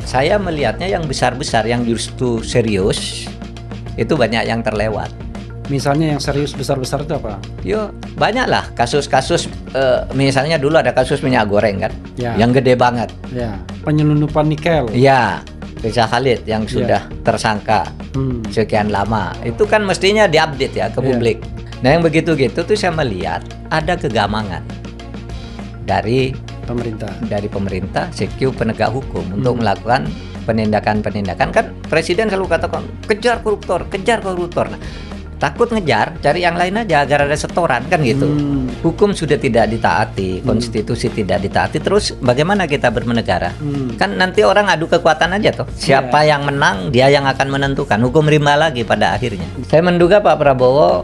saya melihatnya yang besar-besar, yang justru serius, itu banyak yang terlewat. Misalnya yang serius besar-besar itu apa? Yo, banyak lah kasus-kasus, misalnya dulu ada kasus minyak goreng kan, Ya. yang gede banget. Ya, penyelundupan nikel. Iya, Reza Khalid yang sudah tersangka sekian lama. Itu kan mestinya diupdate ya ke publik. Nah, yang begitu-gitu tuh saya melihat ada kegamangan dari pemerintah, CQ penegak hukum untuk melakukan penindakan-penindakan. Kan Presiden selalu katakan kejar koruptor. Nah, takut ngejar, cari yang lain aja agar ada setoran kan gitu. Hukum sudah tidak ditaati, konstitusi tidak ditaati, terus bagaimana kita bernegara? Kan nanti orang adu kekuatan aja toh. Siapa yang menang, dia yang akan menentukan. Hukum rimba lagi pada akhirnya. Saya menduga Pak Prabowo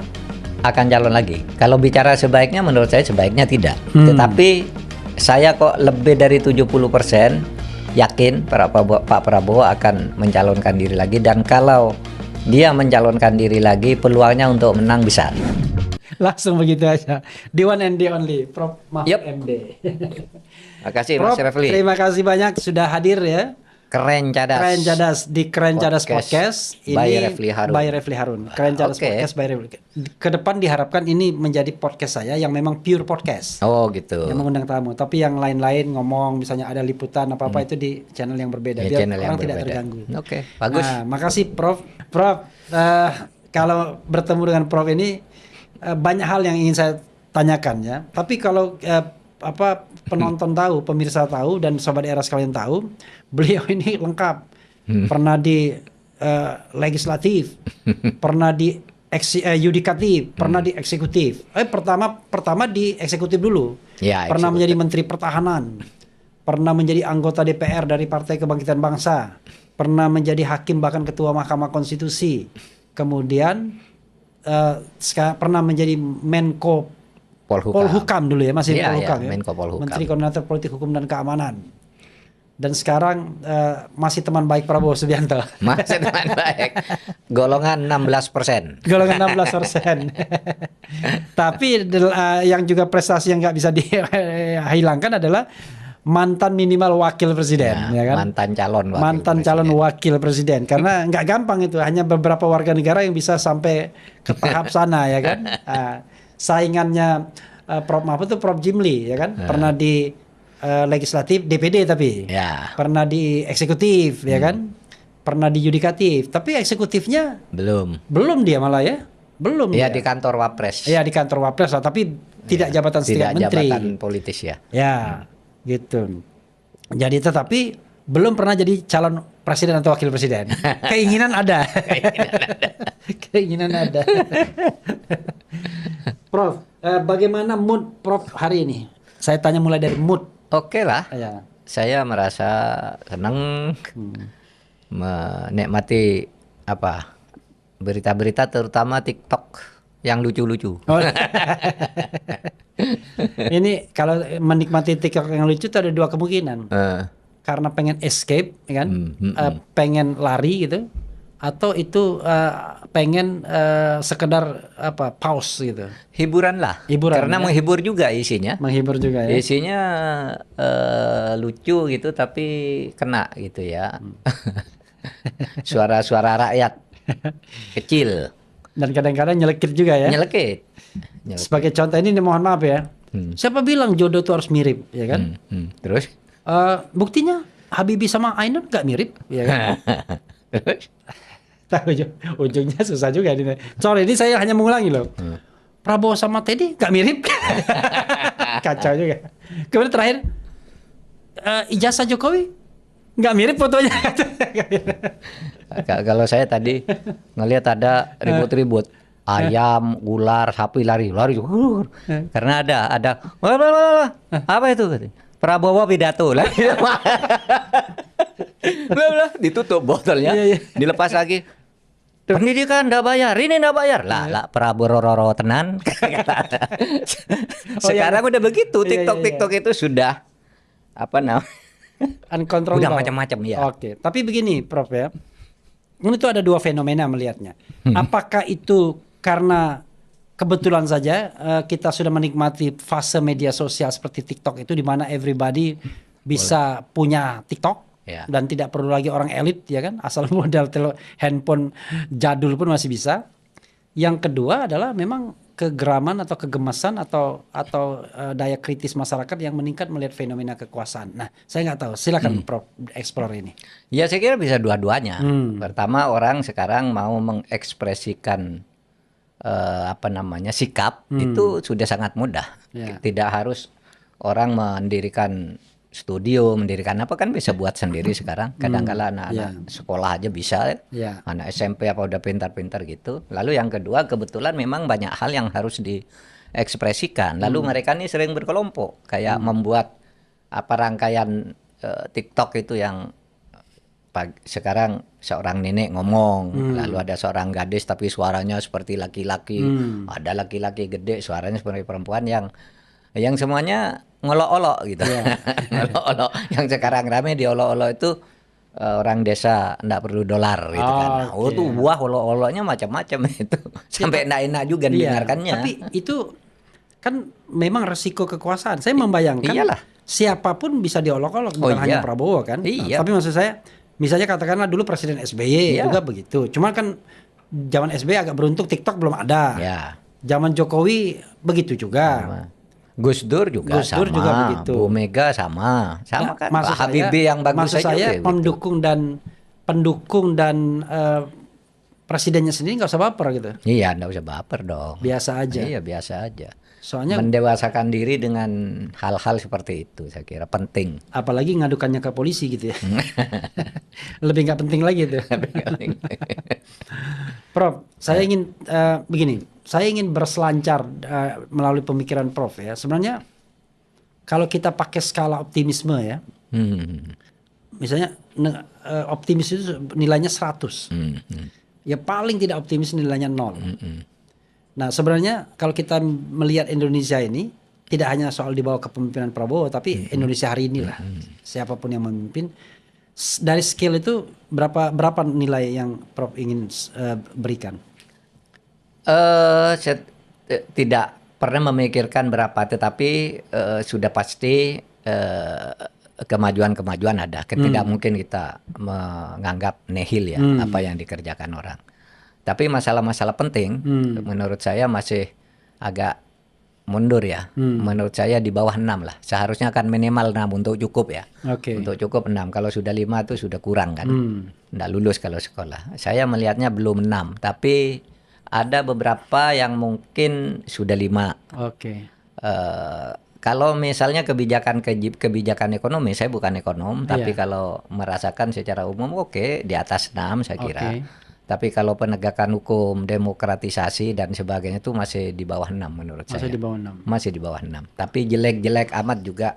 akan calon lagi. Kalau bicara sebaiknya, menurut saya sebaiknya tidak. Tetapi saya kok lebih dari 70% yakin Pak Prabowo akan mencalonkan diri lagi, dan kalau dia mencalonkan diri lagi, peluangnya untuk menang besar. Langsung begitu aja. The one and the only, Prof. Mahfud MD. Terima kasih Prof, Mas Refli. terima kasih banyak sudah hadir ya. Keren Cadas Di Keren Cadas Podcast ini by Refli Harun. By Refli Harun. Keren Cadas Podcast by Refli. Ke depan diharapkan ini menjadi podcast saya yang memang pure podcast. Oh gitu. Yang mengundang tamu. Tapi yang lain-lain ngomong, misalnya ada liputan apa-apa itu di channel yang berbeda. Biar orang tidak terganggu. Oke, bagus. Nah, makasih Prof. Prof, kalau bertemu dengan Prof ini banyak hal yang ingin saya tanyakan ya. Tapi kalau penonton tahu, pemirsa tahu, dan sobat era sekalian tahu, beliau ini lengkap. Pernah di legislatif, pernah di yudikatif, pernah di eksekutif. Pertama di eksekutif dulu. Ya, pernah menjadi Menteri Pertahanan, pernah menjadi anggota DPR dari Partai Kebangkitan Bangsa, pernah menjadi hakim bahkan ketua Mahkamah Konstitusi. Kemudian pernah menjadi Menko Polhukam dulu ya, masih Polhukam ya. Menko Polhukam. Menteri Koordinator Politik Hukum dan Keamanan. Dan sekarang masih teman baik Prabowo Subianto. Masih teman baik. Golongan 16%. Golongan 16%. Tapi yang juga prestasi yang nggak bisa dihilangkan adalah mantan minimal wakil presiden, ya kan? Mantan calon wakil presiden. Karena nggak gampang itu, hanya beberapa warga negara yang bisa sampai ke tahap sana, ya kan? Saingannya Prof Mahfud itu Prof Jimli, ya kan? Pernah di legislatif DPD tapi pernah di eksekutif, ya kan? Pernah di yudikatif, tapi eksekutifnya belum dia malah ya. Belum ya. Di kantor Wapres. Ya, di kantor Wapres lah, tapi tidak jabatan setingkat menteri. Tidak jabatan politis ya. Ya, gitu. Jadi tetapi belum pernah jadi calon presiden atau wakil presiden. Keinginan ada. Keinginan ada. Prof, bagaimana mood Prof hari ini? Saya tanya mulai dari mood. Oke lah. Ya. Saya merasa senang menikmati berita-berita, terutama TikTok yang lucu-lucu. Oh. Ini kalau menikmati TikTok yang lucu itu ada dua kemungkinan. Karena pengen escape, kan? Pengen lari gitu, atau itu pengen sekedar pause gitu. Hiburan lah. Karena menghibur juga isinya. Menghibur juga ya. Isinya lucu gitu, tapi kena gitu ya. Suara-suara rakyat kecil. Dan kadang-kadang nyelekit juga ya. Nyelekit. Sebagai contoh ini mohon maaf ya. Siapa bilang jodoh itu harus mirip, ya kan? Terus? Buktinya Habibie sama Ainun gak mirip, ya kan? Terus? Ujungnya susah juga ini. Sorry, ini saya hanya mengulangi loh. Prabowo sama Teddy gak mirip. Kacau juga. Kemudian terakhir, ijazah Jokowi gak mirip fotonya. Kalau saya tadi ngelihat ada ribut-ribut. Ayam, ular, sapi lari. Karena ada. Apa itu? Prabowo pidato lah. Ditutup botolnya, dilepas lagi. Pendidikan ndak bayar, ini ndak bayar. Lah Prabowo tenan. Sekarang udah begitu, TikTok itu sudah uncontrollable. Udah macam-macam ya. Oke, tapi begini Prof ya. Ini tuh ada dua fenomena melihatnya. Apakah itu karena kebetulan saja kita sudah menikmati fase media sosial seperti TikTok itu, di mana everybody bisa punya TikTok, dan tidak perlu lagi orang elit ya kan, asal modal handphone jadul pun masih bisa. Yang kedua adalah memang kegeraman atau kegemasan atau daya kritis masyarakat yang meningkat melihat fenomena kekuasaan. Nah, saya nggak tahu, silakan Prof explore ini. Ya saya kira bisa dua-duanya. Pertama, orang sekarang mau mengekspresikan sikap itu sudah sangat mudah. Tidak harus orang mendirikan studio, mendirikan apa, kan bisa buat sendiri sekarang. Kadang-kala anak-anak sekolah aja bisa, anak SMP apa udah pintar-pintar gitu. Lalu yang kedua, kebetulan memang banyak hal yang harus diekspresikan. Lalu mereka ini sering berkelompok, kayak membuat rangkaian TikTok itu yang sekarang seorang nenek ngomong, lalu ada seorang gadis tapi suaranya seperti laki-laki, ada laki-laki gede suaranya seperti perempuan, yang semuanya ngolok-olok gitu. Ngolok-olok. Yang sekarang rame di olok-olok itu orang desa enggak perlu dolar gitu kan. Tuh wah, olok-oloknya macam-macam itu. Sampai enak-enak juga dengarkannya. Tapi itu kan memang resiko kekuasaan. Saya membayangkan siapapun bisa diolok-olok, bukan hanya Prabowo kan. Tapi maksud saya, misalnya katakanlah dulu Presiden SBY juga begitu. Cuma kan zaman SBY agak beruntung, TikTok belum ada. Zaman Jokowi begitu juga. Gus Dur juga begitu. Bu Mega sama kan. Pak Habibie yang bagus saja. Maksud saya pendukung dan presidennya sendiri nggak usah baper gitu. Iya, nggak usah baper dong. Biasa aja. Iya, biasa aja. Soalnya mendewasakan diri dengan hal-hal seperti itu saya kira penting. Apalagi ngadukannya ke polisi gitu ya. Lebih nggak penting lagi itu. Prof, saya ingin begini. Saya ingin berselancar melalui pemikiran Prof ya. Sebenarnya kalau kita pakai skala optimisme ya. Misalnya optimis itu nilainya 100. Ya paling tidak optimis nilainya 0. Nah, sebenarnya kalau kita melihat Indonesia ini tidak hanya soal di bawah kepemimpinan Prabowo, tapi Indonesia hari ini lah. Siapapun yang memimpin, dari skill itu berapa nilai yang Prof ingin berikan? Saya tidak pernah memikirkan berapa, tetapi sudah pasti kemajuan-kemajuan ada. Tidak mungkin kita menganggap nihil ya apa yang dikerjakan orang. Tapi masalah-masalah penting menurut saya masih agak mundur ya. Menurut saya di bawah 6 lah. Seharusnya kan minimal 6 untuk cukup ya. Untuk cukup 6. Kalau sudah 5 itu sudah kurang kan. Nggak lulus kalau sekolah. Saya melihatnya belum 6. Tapi ada beberapa yang mungkin sudah 5. Kalau misalnya kebijakan ekonomi, saya bukan ekonom, tapi kalau merasakan secara umum di atas 6 saya kira. Tapi kalau penegakan hukum, demokratisasi dan sebagainya itu masih di bawah 6 menurut saya. Masih di bawah 6. Tapi jelek-jelek amat juga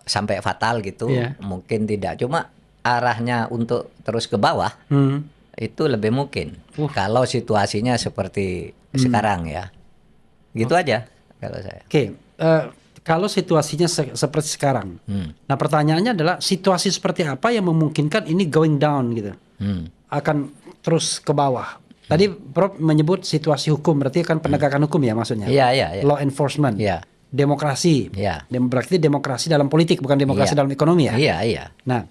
sampai fatal gitu, mungkin tidak. Cuma arahnya untuk terus ke bawah itu lebih mungkin. Kalau situasinya seperti sekarang ya. Gitu aja kalau saya. Kalau situasinya seperti sekarang. Nah, pertanyaannya adalah situasi seperti apa yang memungkinkan ini going down gitu. Akan terus ke bawah. Tadi Prof menyebut situasi hukum, berarti kan penegakan hukum ya maksudnya. Law enforcement. Demokrasi. Berarti demokrasi dalam politik, bukan demokrasi dalam ekonomi ya. Nah,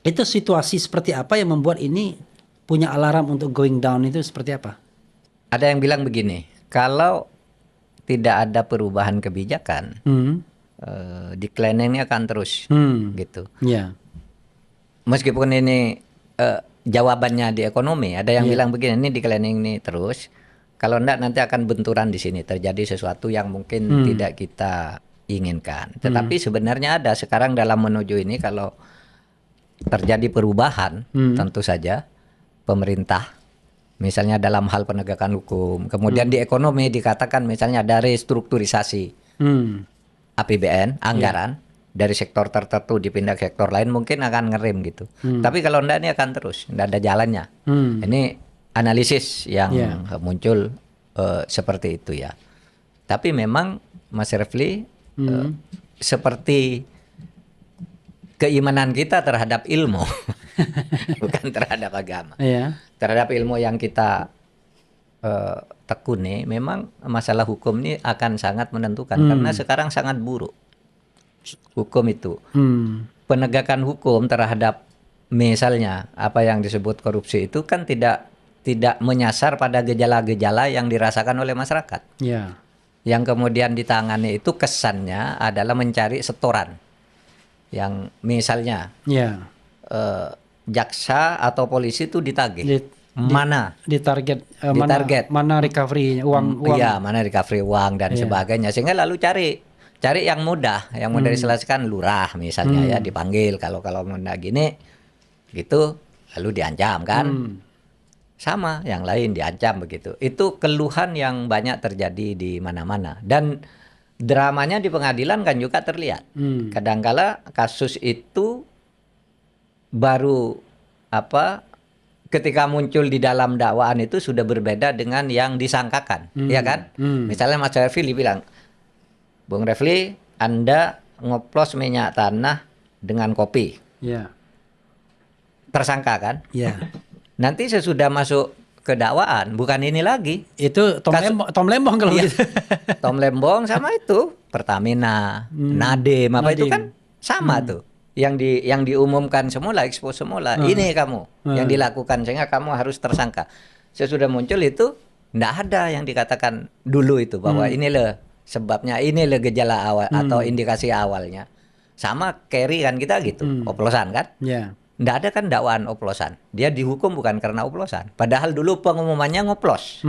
itu situasi seperti apa yang membuat ini punya alarm untuk going down itu seperti apa? Ada yang bilang begini, kalau tidak ada perubahan kebijakan, decline-nya akan terus gitu. Meskipun ini jawabannya di ekonomi, ada yang bilang begini, ini declining ini terus, kalau enggak nanti akan benturan di sini, terjadi sesuatu yang mungkin tidak kita inginkan. Tetapi sebenarnya ada sekarang dalam menuju ini, kalau terjadi perubahan, tentu saja pemerintah, misalnya dalam hal penegakan hukum, kemudian di ekonomi dikatakan misalnya ada restrukturisasi APBN, anggaran, dari sektor tertentu dipindah ke sektor lain, mungkin akan ngerem gitu. Tapi kalau enggak, ini akan terus, enggak ada jalannya. Ini analisis yang muncul seperti itu ya. Tapi memang Mas Refli, seperti keimanan kita terhadap ilmu, bukan terhadap agama. Terhadap ilmu yang kita tekuni, memang masalah hukum ini akan sangat menentukan, karena sekarang sangat buruk hukum itu. penegakan hukum terhadap misalnya apa yang disebut korupsi itu kan tidak menyasar pada gejala-gejala yang dirasakan oleh masyarakat. Ya. Yang kemudian ditangani itu kesannya adalah mencari setoran. Yang misalnya jaksa atau polisi itu ditagih. Mana recovery uang. Iya, mana recovery uang dan sebagainya. Sehingga lalu cari yang mudah diselesaikan lurah misalnya ya, dipanggil kalau mudah gini gitu, lalu diancam kan. Sama yang lain diancam begitu. Itu keluhan yang banyak terjadi di mana-mana. Dan dramanya di pengadilan kan juga terlihat. Kadangkala kasus itu baru ketika muncul di dalam dakwaan itu sudah berbeda dengan yang disangkakan, ya kan? Misalnya Mas Refli bilang, Bung Refli, Anda ngoplos minyak tanah dengan kopi. Tersangka kan? Nanti sesudah masuk ke dakwaan, bukan ini lagi. Itu Tom Lembong kalau gitu. Tom Lembong sama itu Pertamina, Nadiem, itu kan sama tuh. Yang diumumkan semula, expose semula. Ini kamu yang dilakukan sehingga kamu harus tersangka. Sesudah muncul itu enggak ada yang dikatakan dulu itu bahwa inilah sebabnya, inilah gejala awal atau indikasi awalnya. Sama Kerry kan kita gitu, oplosan kan? Nggak ada kan dakwaan oplosan. Dia dihukum bukan karena oplosan. Padahal dulu pengumumannya ngoplos.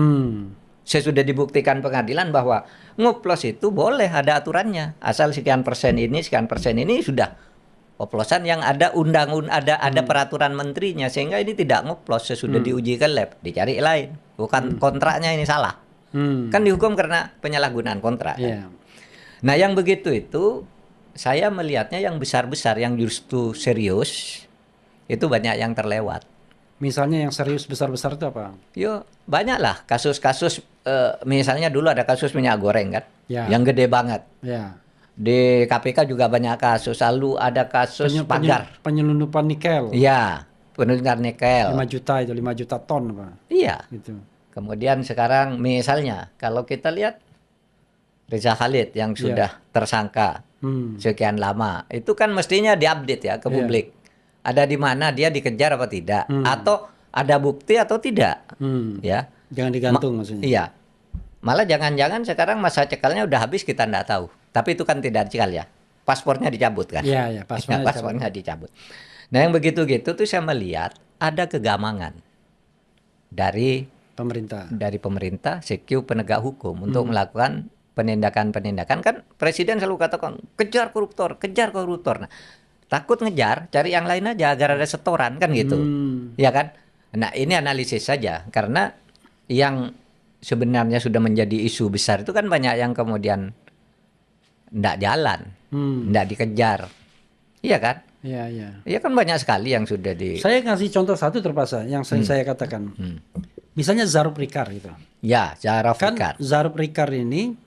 Sesudah dibuktikan pengadilan bahwa ngoplos itu boleh, ada aturannya. Asal sekian persen ini sudah oplosan yang ada ada peraturan menterinya. Sehingga ini tidak ngoplos sesudah diuji ke lab. Dicari lain. Bukan kontraknya ini salah. Kan dihukum karena penyalahgunaan kontrak. Kan? Nah yang begitu itu saya melihatnya yang besar-besar, yang justru serius, itu banyak yang terlewat. Misalnya yang serius besar-besar itu apa? Yo, banyak lah kasus-kasus. Misalnya dulu ada kasus minyak goreng kan, yang gede banget. Di KPK juga banyak kasus. Lalu ada kasus pagar. Penyelundupan nikel. Iya, penyelundupan nikel. 5 juta itu, 5 juta ton Pak. Iya. Gitu. Kemudian sekarang misalnya kalau kita lihat Reza Khalid yang sudah tersangka sekian lama, itu kan mestinya diupdate ya ke publik. Ada di mana dia dikejar apa tidak, atau ada bukti atau tidak, ya. Jangan digantung maksudnya. Iya, malah jangan-jangan sekarang masa cekalnya udah habis kita nggak tahu. Tapi itu kan tidak cekal ya, paspornya dicabut kan? Iya, paspornya dicabut. Nah yang begitu-gitu tuh saya melihat ada kegamangan dari pemerintah, CQ penegak hukum untuk melakukan penindakan-penindakan. Kan Presiden selalu katakan kejar koruptor. Nah, takut ngejar, cari yang lain aja agar ada setoran kan gitu. Ya kan? Nah, ini analisis saja karena yang sebenarnya sudah menjadi isu besar itu kan banyak yang kemudian enggak jalan, enggak dikejar. Iya kan? Iya. Iya kan banyak sekali yang sudah Saya ngasih contoh satu terpaksa yang saya katakan. Misalnya Zarub Rikar gitu. Ya, Rikar. Zarub Rikar ini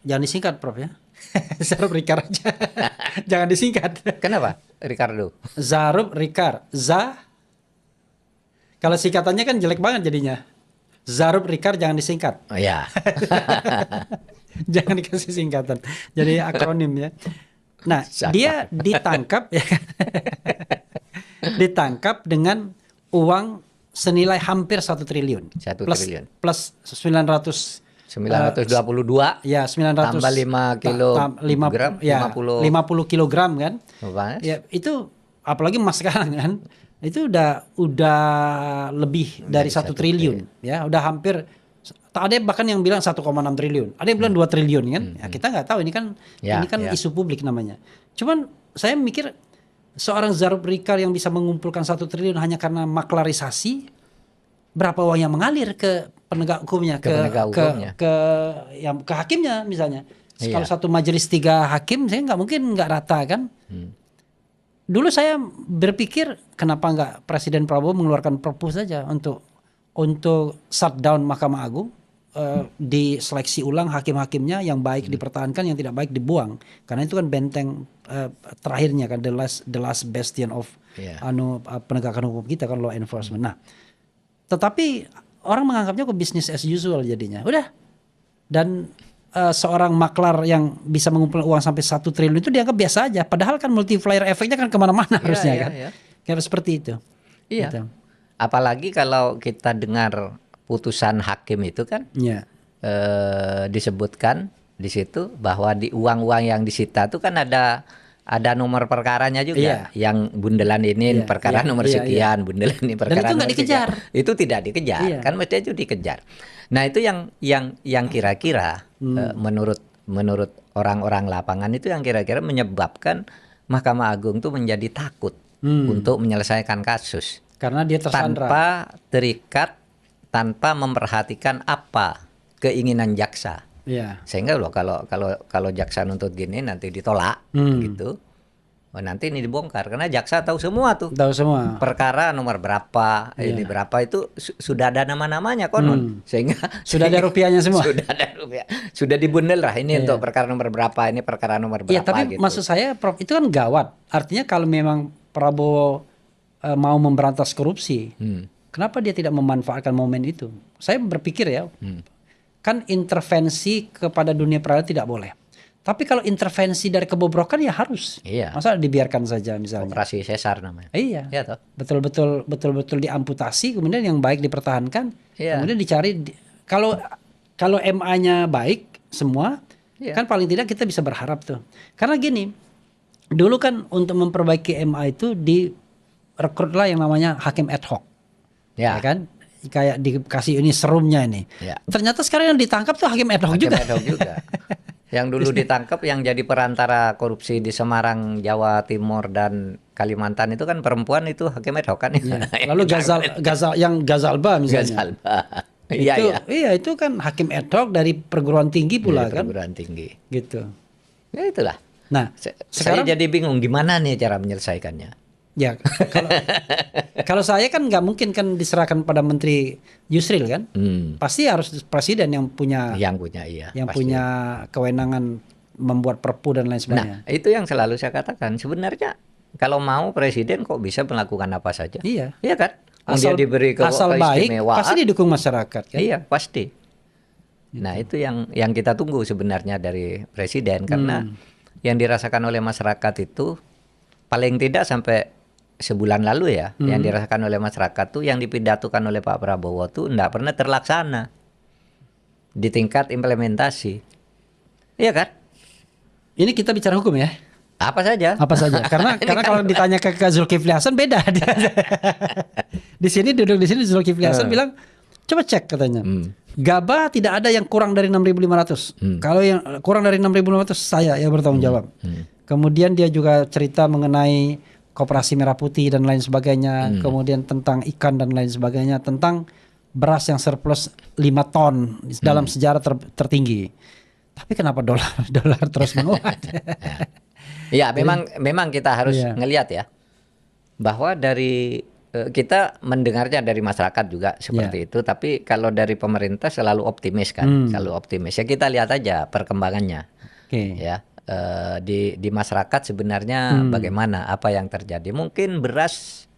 jangan disingkat Prof ya. Zarub Rikar aja. Jangan disingkat. Kenapa? Ricardo. Zarub Rikar. Kalau singkatannya kan jelek banget jadinya. Zarub Rikar jangan disingkat. Oh ya. Jangan dikasih singkatan. Jadi akronim ya. Nah, dia ditangkap ya. Ditangkap dengan uang senilai hampir 1 triliun. 1 triliun. Plus 922. Ya, 900 tambah 5 kilogram, ya, 50 kilogram kan. Ya, itu apalagi emas sekarang kan. Itu udah lebih dari 1 triliun ya, udah hampir. Ada bahkan yang bilang 1,6 triliun. Ada yang bilang 2 triliun kan. Ya, kita nggak tahu ini kan isu publik namanya. Cuman saya mikir seorang Zarub Rikar yang bisa mengumpulkan 1 triliun hanya karena maklarisasi, berapa uang yang mengalir ke penegak hukumnya, ke hakimnya misalnya. Kalau satu majelis 3 hakim, saya nggak mungkin nggak rata kan. Dulu saya berpikir kenapa nggak Presiden Prabowo mengeluarkan perpu saja untuk shutdown Mahkamah Agung, diseleksi ulang hakim-hakimnya, yang baik dipertahankan, yang tidak baik dibuang, karena itu kan benteng terakhirnya kan, the last bastion of penegakan hukum kita kan, law enforcement. Nah, tetapi orang menganggapnya ke business as usual jadinya. Udah. Dan seorang maklar yang bisa mengumpulkan uang sampai 1 triliun itu dianggap biasa aja. Padahal kan multiplier efeknya kan kemana-mana harusnya kan. Kayak seperti itu. Iya. Gitu. Apalagi kalau kita dengar putusan hakim itu kan disebutkan di situ bahwa di uang-uang yang disita itu kan ada nomor perkaranya juga. Yang bundelan ini perkara nomor sekian, bundelan ini perkara. Dan itu nggak dikejar. Itu tidak dikejar. Kan mestinya itu dikejar. Nah, itu yang kira-kira menurut orang-orang lapangan itu yang kira-kira menyebabkan Mahkamah Agung tuh menjadi takut untuk menyelesaikan kasus. Karena dia tersandra. Tanpa terikat, tanpa memperhatikan apa keinginan jaksa. Sehingga loh kalau jaksa nuntut gini nanti ditolak gitu. Oh, nanti ini dibongkar karena jaksa tahu semua tuh. Tahu semua. Perkara nomor berapa, ini berapa itu sudah ada nama-namanya konon. Sehingga sudah ada rupiahnya semua. Sudah ada rupiah. Sudah dibundel lah ini untuk perkara nomor berapa, ini perkara nomor berapa. Iya, tapi gitu. Maksud saya Prof, itu kan gawat. Artinya kalau memang Prabowo mau memberantas korupsi, kenapa dia tidak memanfaatkan momen itu? Saya berpikir ya, kan intervensi kepada dunia peradilan tidak boleh. Tapi kalau intervensi dari kebobrokan ya harus. Masa dibiarkan saja misalnya. Operasi sesar namanya. Iya. Toh. Betul-betul diamputasi, kemudian yang baik dipertahankan, kemudian dicari. Kalau MA-nya baik semua, kan paling tidak kita bisa berharap tuh. Karena gini, dulu kan untuk memperbaiki MA itu direkrutlah yang namanya hakim ad hoc, ya kan? Kayak dikasih ini serumnya ini. Ternyata sekarang yang ditangkap tuh hakim ad hoc juga. Yang dulu ditangkap yang jadi perantara korupsi di Semarang, Jawa Timur dan Kalimantan itu kan perempuan itu hakim ad hoc kan. Lalu Gazalba misalnya. Iya itu kan hakim ad hoc dari perguruan tinggi pula kan. Perguruan tinggi. Gitu. Ya itulah. Nah, sekarang saya jadi bingung gimana nih cara menyelesaikannya. Ya, kalau saya kan nggak mungkin kan diserahkan pada Menteri Yusril kan, pasti harus presiden yang punya kewenangan membuat perpu dan lain sebagainya. Nah, itu yang selalu saya katakan. Sebenarnya kalau mau presiden kok bisa melakukan apa saja. Iya kan? Dia diberi asal baik, pasti didukung masyarakat kan? Iya, pasti. Nah, itu yang kita tunggu sebenarnya dari presiden karena yang dirasakan oleh masyarakat itu paling tidak sampai sebulan lalu ya, yang dirasakan oleh masyarakat tuh yang dipidatokan oleh Pak Prabowo tuh enggak pernah terlaksana di tingkat implementasi. Iya kan? Ini kita bicara hukum ya? Apa saja. Karena kalau ditanya ke Zulkifli Hasan beda. Di sini Zulkifli Hasan bilang, coba cek katanya. Gabah tidak ada yang kurang dari 6.500. Kalau yang kurang dari 6.500 saya yang bertanggung jawab. Kemudian dia juga cerita mengenai Koperasi Merah Putih dan lain sebagainya, kemudian tentang ikan dan lain sebagainya, tentang beras yang surplus 5 ton dalam sejarah tertinggi. Tapi kenapa dolar terus menguat? Ya, memang kita harus ngelihat ya bahwa dari kita mendengarnya dari masyarakat juga seperti itu, tapi kalau dari pemerintah selalu optimis kan, selalu optimis. Ya kita lihat aja perkembangannya. Ya. Di masyarakat sebenarnya bagaimana, apa yang terjadi. Mungkin beras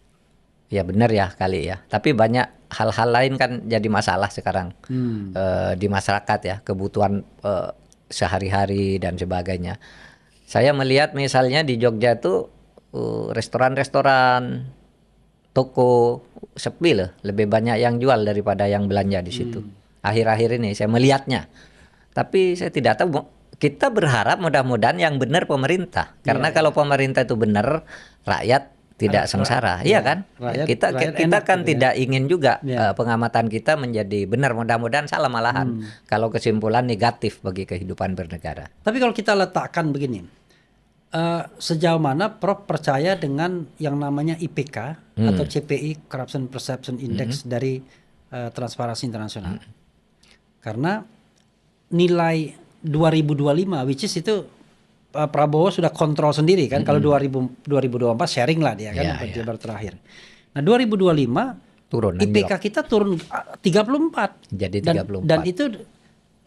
ya benar ya kali ya, tapi banyak hal-hal lain kan jadi masalah sekarang di masyarakat ya, kebutuhan sehari-hari dan sebagainya. Saya melihat misalnya di Jogja itu restoran-restoran, toko sepi loh, lebih banyak yang jual daripada yang belanja di situ. Akhir-akhir ini saya melihatnya, tapi saya tidak tahu. Kita berharap mudah-mudahan yang benar pemerintah, karena kalau pemerintah itu benar, rakyat tidak sengsara, iya kan? Kita kan tidak ingin juga pengamatan kita menjadi benar, mudah-mudahan salah malahan kalau kesimpulan negatif bagi kehidupan bernegara. Tapi kalau kita letakkan begini, sejauh mana Prof percaya dengan yang namanya IPK atau CPI Corruption Perception Index dari Transparansi Internasional? Karena nilai 2025 which is itu Prabowo sudah kontrol sendiri kan. Kalau 2024 sharing lah dia kan dia baru terakhir. Nah 2025 turun IPK kita turun 34. Jadi 34. Dan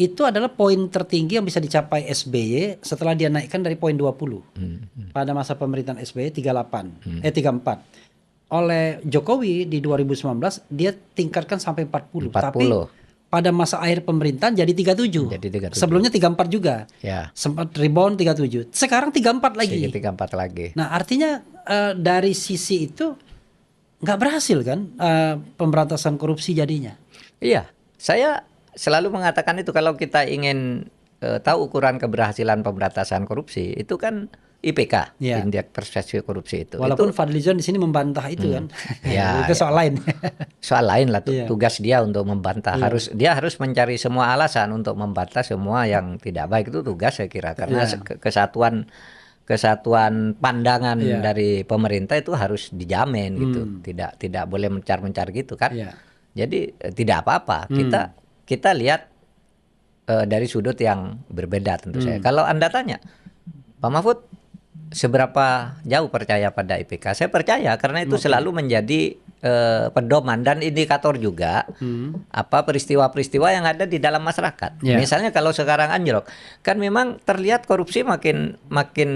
itu adalah poin tertinggi yang bisa dicapai SBY setelah dia naikkan dari poin 20. Pada masa pemerintahan SBY 34. Oleh Jokowi di 2019 dia tingkatkan sampai 40. Tapi pada masa akhir pemerintahan jadi 37. Jadi 37. Sebelumnya 34 juga. Ya. Sempat rebound 37. Sekarang 34 lagi. 34 lagi. Nah, artinya dari sisi itu nggak berhasil kan pemberantasan korupsi jadinya. Iya, saya selalu mengatakan itu kalau kita ingin tahu ukuran keberhasilan pemberantasan korupsi itu kan IPK, Indeks Persepsi Korupsi itu. Walaupun Fadlizon di sini membantah itu kan, ya, itu soal lain. Soal lain lah, tugas dia untuk membantah. Dia harus mencari semua alasan untuk membantah semua yang tidak baik, itu tugas saya kira, karena kesatuan pandangan dari pemerintah itu harus dijamin gitu, tidak boleh mencar-mencar gitu kan. Jadi tidak apa-apa, kita lihat dari sudut yang berbeda tentu saja. Kalau Anda tanya, Pak Mahfud, seberapa jauh percaya pada IPK? Saya percaya karena itu selalu menjadi pedoman dan indikator juga apa peristiwa-peristiwa yang ada di dalam masyarakat. Misalnya kalau sekarang anjlok, kan memang terlihat korupsi makin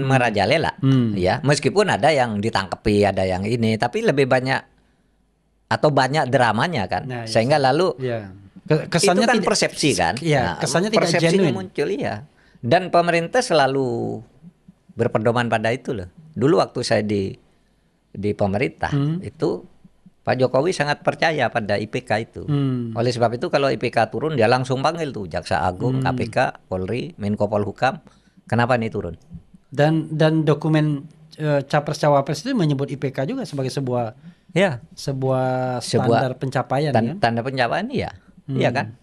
merajalela, ya. Meskipun ada yang ditangkapi, ada yang ini, tapi lebih banyak atau banyak dramanya kan, sehingga lalu kesannya itu kan persepsi kan, kesannya tidak genuine muncul, dan pemerintah selalu berpedoman pada itu loh. Dulu waktu saya di pemerintah itu Pak Jokowi sangat percaya pada IPK itu. Oleh sebab itu kalau IPK turun dia langsung panggil tuh Jaksa Agung, KPK, Polri, Menko Polhukam. Kenapa nih turun? Dan dokumen Capres Cawapres itu menyebut IPK juga sebagai sebuah standar pencapaian, tanda pencapaian, iya kan?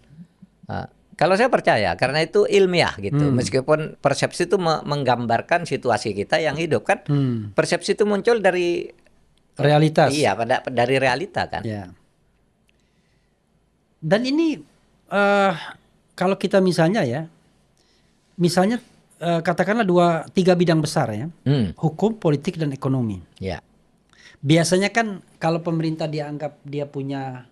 Kalau saya percaya karena itu ilmiah gitu. Meskipun persepsi itu menggambarkan situasi kita yang hidup kan. Persepsi itu muncul dari realitas. Iya, dari realita kan. Dan ini kalau kita misalnya katakanlah 3 bidang besar ya. Hukum, politik, dan ekonomi. Biasanya kan kalau pemerintah dianggap dia punya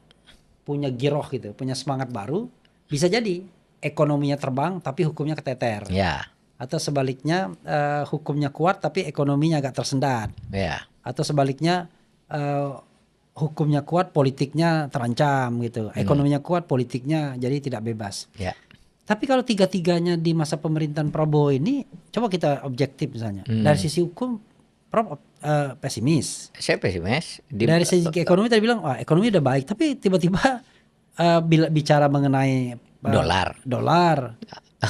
giroh gitu, punya semangat baru, bisa jadi ekonominya terbang tapi hukumnya keteter. Atau sebaliknya hukumnya kuat tapi ekonominya agak tersendat. Atau sebaliknya hukumnya kuat politiknya terancam gitu. Ekonominya kuat politiknya jadi tidak bebas. Tapi kalau tiga-tiganya di masa pemerintahan Prabowo ini, coba kita objektif misalnya. Dari sisi hukum Prof pesimis. Saya pesimis. Dari segi ekonomi tadi bilang wah ekonomi udah baik, tapi tiba-tiba bicara mengenai dolar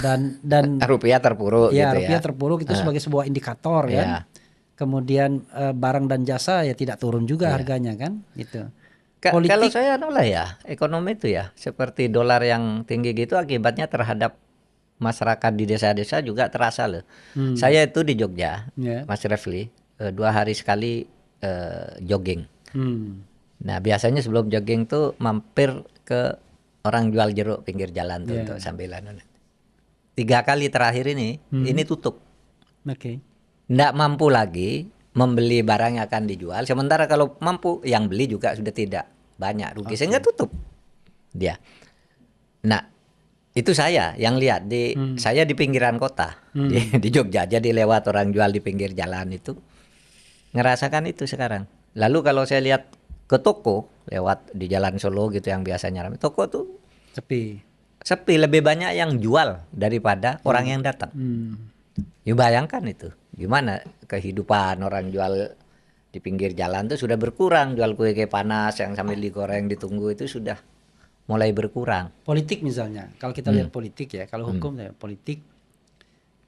dan rupiah terpuruk gitu ya. Rupiah terpuruk itu sebagai sebuah indikator kan. Kemudian barang dan jasa tidak turun juga harganya kan gitu. Kalau saya ekonomi itu seperti dolar yang tinggi gitu akibatnya terhadap masyarakat di desa-desa juga terasa loh. Saya itu di Jogja, Mas Refli, 2 hari sekali jogging. Nah biasanya sebelum jogging tuh mampir ke orang jual jeruk pinggir jalan tuh untuk sambilan. 3 kali terakhir ini tutup. Nggak mampu lagi membeli barang yang akan dijual. Sementara kalau mampu yang beli juga sudah tidak banyak rugi sehingga tutup dia. Nah itu saya yang lihat saya di pinggiran kota di Jogja, jadi lewat orang jual di pinggir jalan itu ngerasakan itu sekarang. Lalu kalau saya lihat ke toko lewat di Jalan Solo gitu yang biasanya ramai, toko tuh sepi, lebih banyak yang jual daripada orang yang datang. Ya bayangkan itu gimana kehidupan orang jual di pinggir jalan tuh sudah berkurang, jual kue panas yang sambil digoreng ditunggu itu sudah mulai berkurang. Politik misalnya, kalau kita lihat politik kalau hukum politik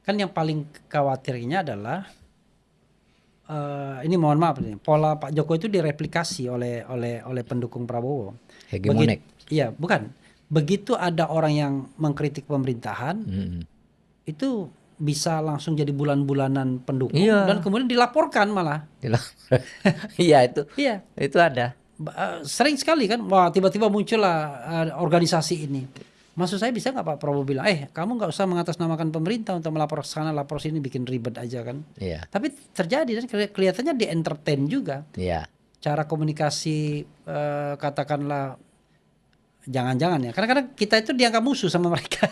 kan yang paling khawatirnya adalah ini mohon maaf nih, pola Pak Jokowi itu direplikasi oleh pendukung Prabowo. Hegemonik. Bukan. Begitu ada orang yang mengkritik pemerintahan, itu bisa langsung jadi bulan-bulanan pendukung dan kemudian dilaporkan malah. Itu ada. Sering sekali kan, wah tiba-tiba muncullah organisasi ini. Maksud saya bisa nggak Pak Prabowo bilang, kamu nggak usah mengatasnamakan pemerintah untuk melapor sana, lapor sini, bikin ribet aja kan. Tapi terjadi dan kelihatannya di entertain juga. Cara komunikasi katakanlah jangan-jangan karena kita itu dianggap musuh sama mereka.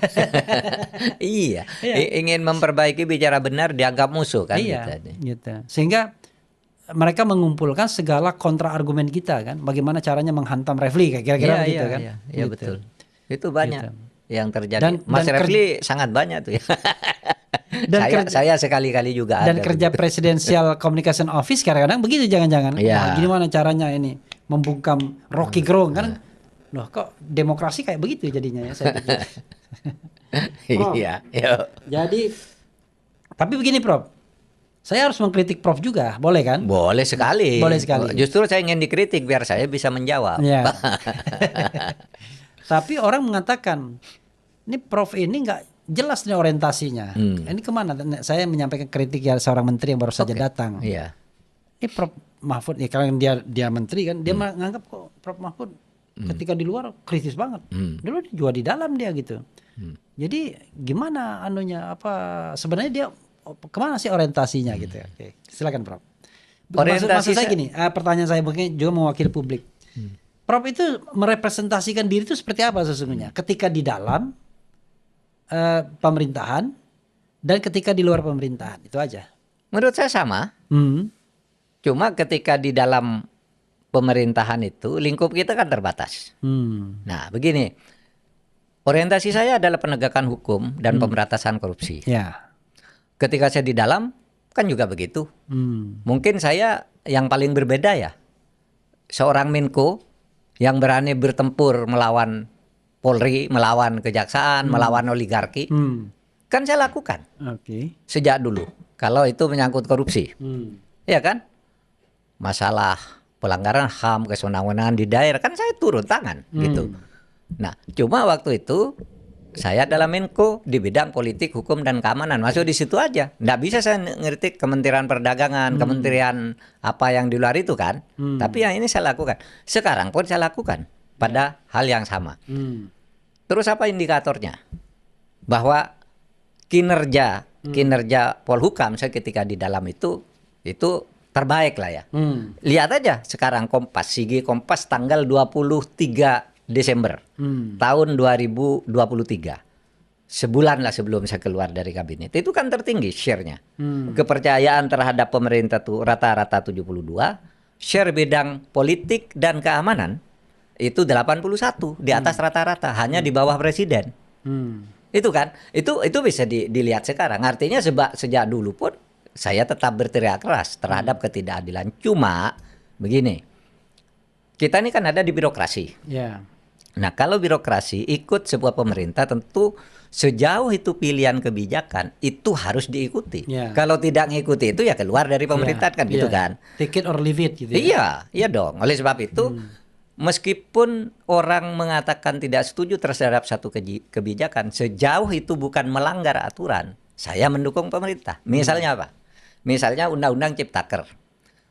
Ingin memperbaiki bicara benar dianggap musuh kan. Gitu. Sehingga mereka mengumpulkan segala kontra argumen kita kan, bagaimana caranya menghantam Refli kira-kira begitu kan. Iya betul. Itu banyak gitu yang terjadi. Mas Refli sangat banyak tuh ya. Dan saya sekali-kali juga dan ada. Kerja begitu. Presidential Communication Office kadang-kadang begitu, jangan-jangan. Ya. Wah, gimana caranya ini membungkam Rocky Gerung kan? Loh, kok demokrasi kayak begitu jadinya ya, saya pikir. Prof, Iya, yuk. Jadi, tapi begini Prof, saya harus mengkritik Prof juga, boleh kan? Boleh sekali. Boleh sekali. Justru saya ingin dikritik biar saya bisa menjawab. Ya. Tapi orang mengatakan, ini Prof ini nggak jelas nih orientasinya. Ini kemana? Saya menyampaikan kritik ya seorang menteri yang baru saja datang. Iya. Ini Prof Mahfud ya, karena dia menteri kan, dia menganggap kok Prof Mahfud ketika di luar kritis banget. Dulu juga di dalam dia gitu. Jadi gimana anunya, apa sebenarnya dia kemana sih orientasinya gitu ya? Oke, silakan Prof. Maksud saya gini, pertanyaan saya mungkin juga mewakili publik. Prof itu merepresentasikan diri itu seperti apa sesungguhnya? Ketika di dalam pemerintahan dan ketika di luar pemerintahan, itu aja. Menurut saya sama. Cuma ketika di dalam pemerintahan itu lingkup kita kan terbatas. Nah, begini. Orientasi saya adalah penegakan hukum dan pemberantasan korupsi. Ya. Ketika saya di dalam kan juga begitu. Mungkin saya yang paling berbeda ya. Seorang Menko yang berani bertempur melawan Polri, melawan kejaksaan, melawan oligarki. Kan saya lakukan. Sejak dulu. Kalau itu menyangkut korupsi. Ya kan? Masalah pelanggaran HAM, kewenangan di daerah, kan saya turun tangan gitu. Nah, cuma waktu itu saya adalah Menko di bidang politik, hukum dan keamanan, masuk di situ aja. Nggak bisa saya ngeritik Kementerian Perdagangan, Kementerian apa yang di luar itu kan. Tapi yang ini saya lakukan. Sekarang pun saya lakukan pada hal yang sama. Terus apa indikatornya? Bahwa kinerja Polhukam saya ketika di dalam itu terbaik lah ya. Lihat aja sekarang Sigi Kompas tanggal 23 Desember tahun 2023. Sebulan lah sebelum saya keluar dari kabinet. Itu kan tertinggi share-nya. Kepercayaan terhadap pemerintah tuh rata-rata 72. Share bidang politik dan keamanan itu 81, di atas rata-rata, hanya di bawah presiden. Itu kan, itu bisa dilihat sekarang. Artinya sejak dulu pun saya tetap berteriak keras terhadap ketidakadilan. Cuma begini, kita ini kan ada di birokrasi. Nah, kalau birokrasi ikut sebuah pemerintah, tentu sejauh itu pilihan kebijakan itu harus diikuti. Kalau tidak mengikuti itu ya keluar dari pemerintahan kan gitu kan. Take it or leave it gitu. Iya dong. Oleh sebab itu meskipun orang mengatakan tidak setuju terhadap satu kebijakan, sejauh itu bukan melanggar aturan, saya mendukung pemerintah. Misalnya apa? Misalnya Undang-Undang Ciptaker.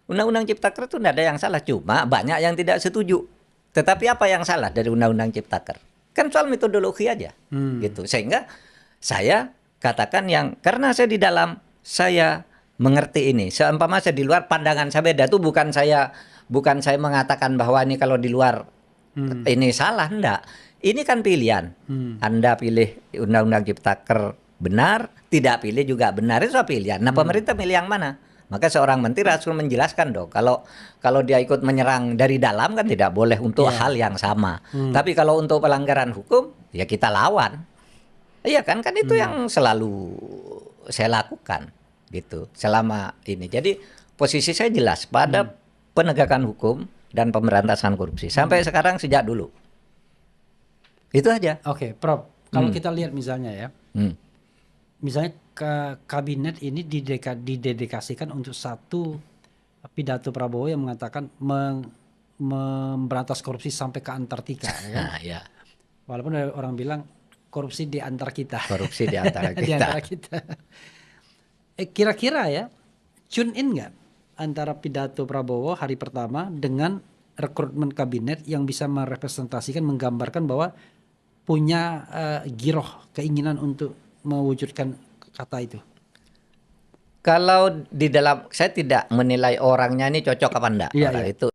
Undang-Undang Ciptaker itu tidak ada yang salah, cuma banyak yang tidak setuju. Tetapi apa yang salah dari Undang-Undang Ciptaker? Kan soal metodologi aja, gitu. Sehingga saya katakan karena saya di dalam, saya mengerti ini. Seumpama saya di luar, pandangan saya beda. Itu bukan saya mengatakan bahwa ini kalau di luar ini salah, enggak. Ini kan pilihan. Anda pilih Undang-Undang Ciptaker benar, tidak pilih juga benar, itu pilihan. Nah, pemerintah milih yang mana? Maka seorang menteri harus menjelaskan dong. Kalau dia ikut menyerang dari dalam kan tidak boleh untuk hal yang sama. Tapi kalau untuk pelanggaran hukum ya kita lawan. Iya kan itu yang selalu saya lakukan gitu selama ini. Jadi posisi saya jelas pada penegakan hukum dan pemberantasan korupsi sampai sekarang sejak dulu. Itu aja. Oke, Prof. Kalau kita lihat misalnya ya. Misalnya kabinet ini didedikasikan untuk satu pidato Prabowo yang mengatakan memberantas korupsi sampai ke Antartika. Ya. Walaupun ada orang bilang korupsi di antar kita. Korupsi di antara kita. Di antara kita. Kira-kira ya, tune in nggak antara pidato Prabowo hari pertama dengan rekrutmen kabinet yang bisa merepresentasikan, menggambarkan bahwa punya giroh, keinginan untuk mewujudkan kata itu? Kalau di dalam, saya tidak menilai orangnya ini cocok apa enggak. Itu